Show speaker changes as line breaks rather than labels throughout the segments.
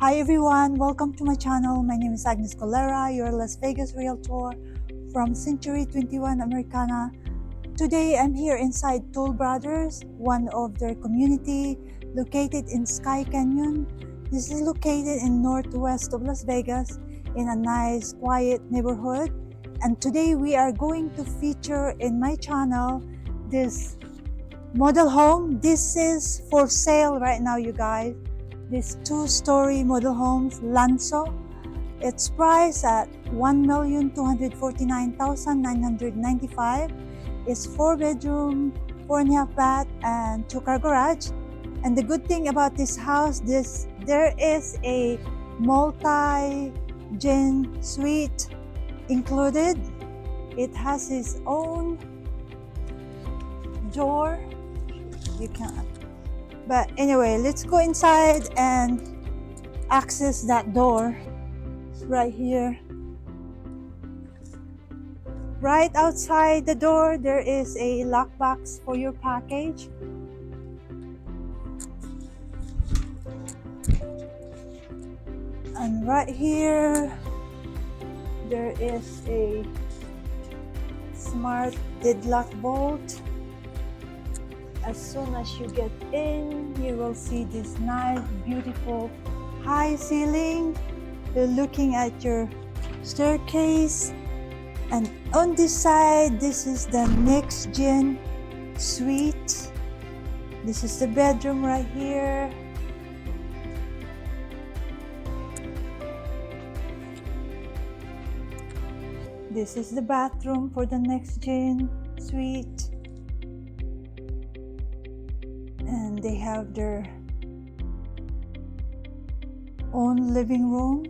Hi everyone, welcome to my channel. My name is Agnes Colera, your Las Vegas Realtor from Century 21 Americana. Today I'm here inside Toll Brothers, one of their community located in Skye Canyon. This is located in northwest of Las Vegas in a nice quiet neighborhood. And today we are going to feature in my channel this model home. This is for sale right now, you guys. This two-story model homes, Lanzo. It's priced at $1,249,995. It's 4-bedroom, 4.5 bath, and 2-car garage. And the good thing about this house, there is a multi-gen suite included. It has its own door. You can't. But anyway, let's go inside and access that door. It's right here. Right outside the door, there is a lockbox for your package. And right here, there is a smart deadlock bolt. As soon as you get in, you will see this nice, beautiful, high ceiling. You're looking at your staircase. And on this side, this is the next gen suite. This is the bedroom right here. This is the bathroom for the next gen suite. And they have their own living room.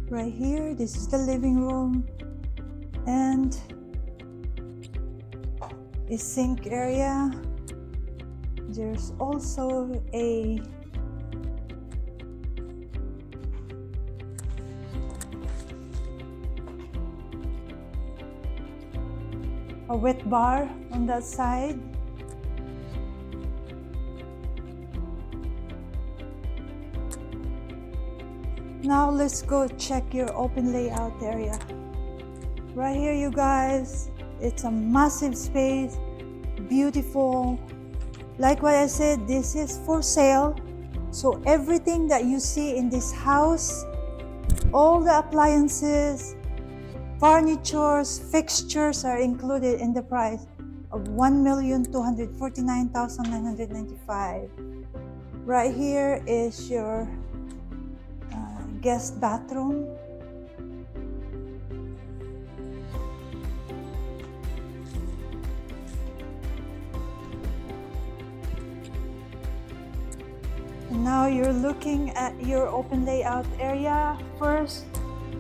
Right here, this is the living room and a sink area. There's also a wet bar on that side. Now let's go check your open layout area. Right here, you guys, it's a massive space, beautiful. Like what I said, this is for sale. So everything that you see in this house, all the appliances, furnitures, fixtures are included in the price of $1,249,995. Right here is your guest bathroom. And now you're looking at your open layout area. First,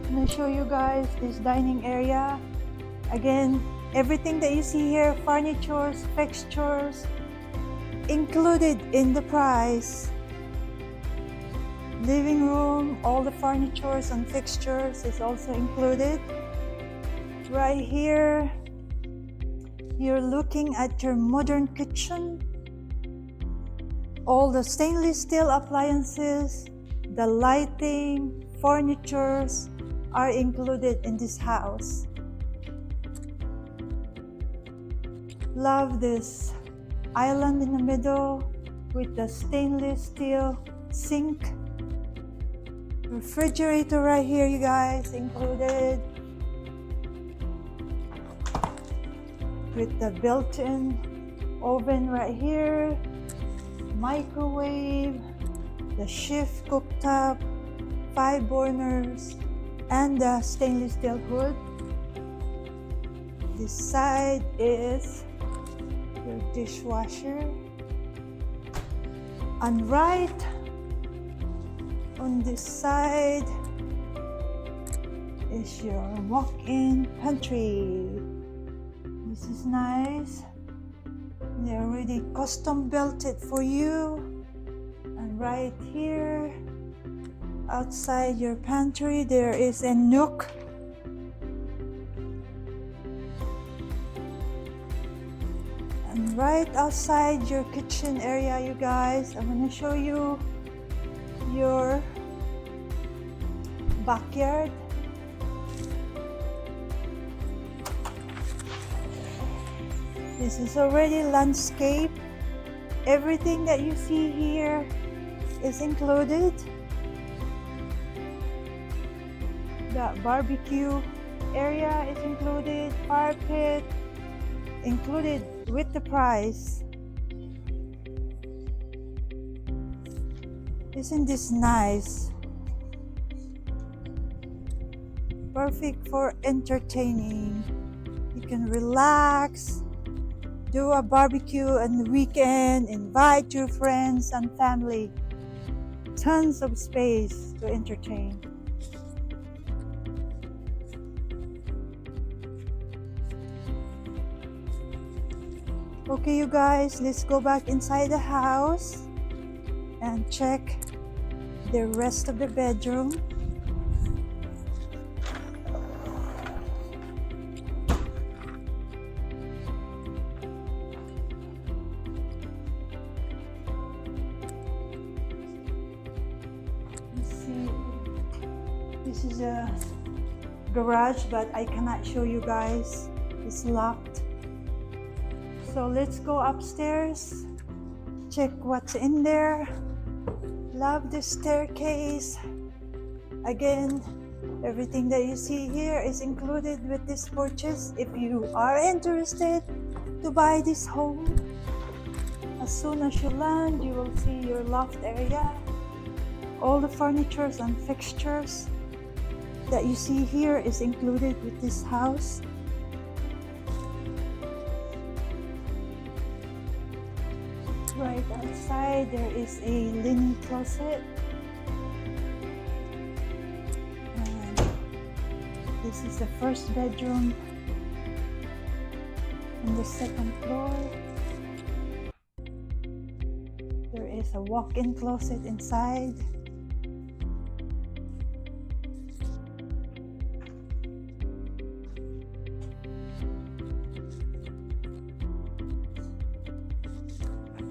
I'm going to show you guys this dining area. Again, everything that you see here, furnitures, fixtures, included in the price. Living room, all the furnitures and fixtures is also included. Right here, you're looking at your modern kitchen. All the stainless steel appliances, the lighting, furnitures are included in this house. Love this island in the middle with the stainless steel sink. Refrigerator right here, you guys, included with the built-in oven right here, microwave, the shift cooktop, 5 burners, and the stainless steel hood. This side is your dishwasher, and right on this side is your walk-in pantry. This is nice. They already custom built it for you. And right here, outside your pantry, there is a nook. And right outside your kitchen area, you guys, I'm gonna show you your backyard. This is already landscape. Everything that you see here is included. The barbecue area is included, fire pit included with the price. Isn't this nice? Perfect for entertaining. You can relax, do a barbecue on the weekend, invite your friends and family. Tons of space to entertain. Okay, you guys, let's go back inside the house and check the rest of the bedroom. Let's see. This is a garage, but I cannot show you guys. It's locked. So let's go upstairs, check what's in there. Love the staircase. Again, everything that you see here is included with this purchase. If you are interested to buy this home, as soon as you land, you will see your loft area. All the furnitures and fixtures that you see here is included with this house. Right outside there is a linen closet, and this is the first bedroom on the second floor. There is a walk-in closet inside.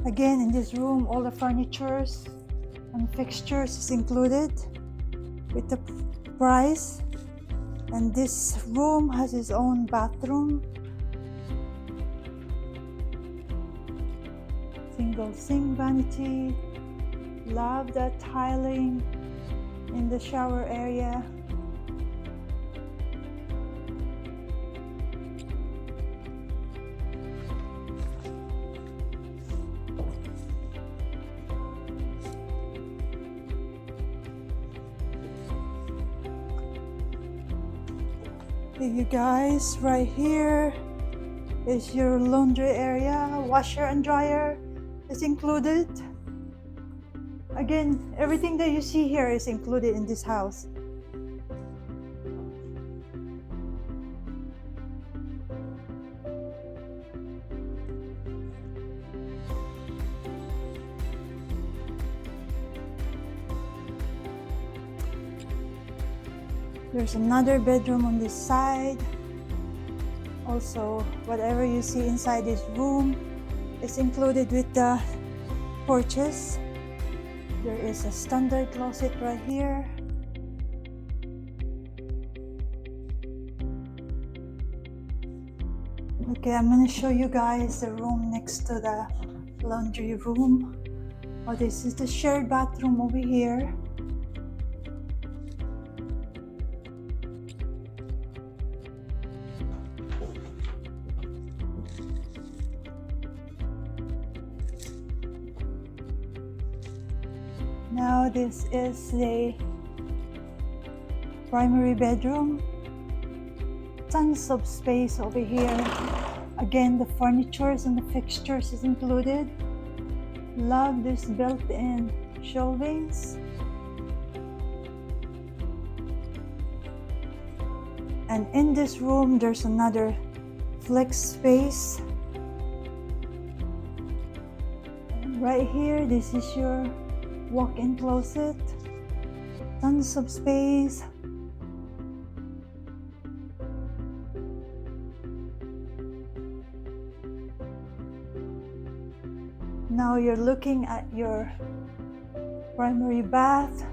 Again, in this room, all the furnitures and fixtures is included with the price. And this room has its own bathroom. Single sink vanity. Love the tiling in the shower area. You guys, right here is your laundry area. Washer and dryer is included. Again, everything that you see here is included in this house. There's another bedroom on this side. Also, whatever you see inside this room is included with the purchase. There is a standard closet right here. Okay, I'm going to show you guys the room next to the laundry room. Oh, this is the shared bathroom over here. Now this is the primary bedroom. Tons of space over here. Again, the furnitures and the fixtures is included. Love this built-in shelvings. And in this room, there's another flex space. And right here, this is your walk-in closet. Tons of space. Now you're looking at your primary bath.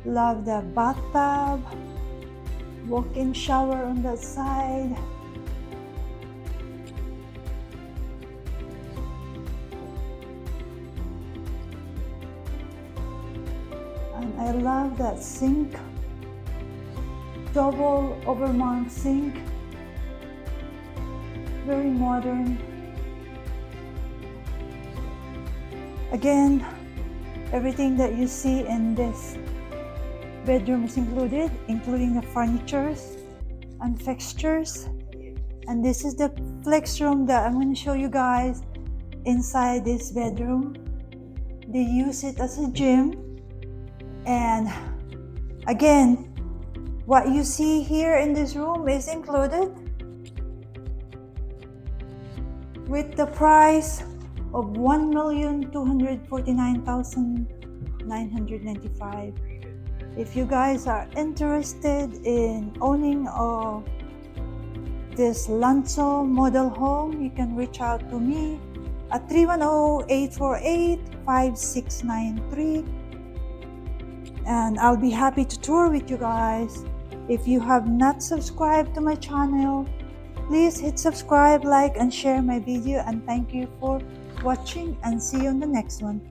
Love the bathtub, walk-in shower on that side. And I love that sink, double overmount sink, very modern. Again, everything that you see in this bedroom is included, including the furnitures and fixtures. And this is the flex room that I'm going to show you guys inside this bedroom. They use it as a gym. And again, what you see here in this room is included with the price of $1,249,995. If you guys are interested in owning this Lanzo model home, you can reach out to me at 310-848-5693, and I'll be happy to tour with you guys. If you have not subscribed to my channel, please hit subscribe, like, and share my video, and thank you for watching, and see you on the next one.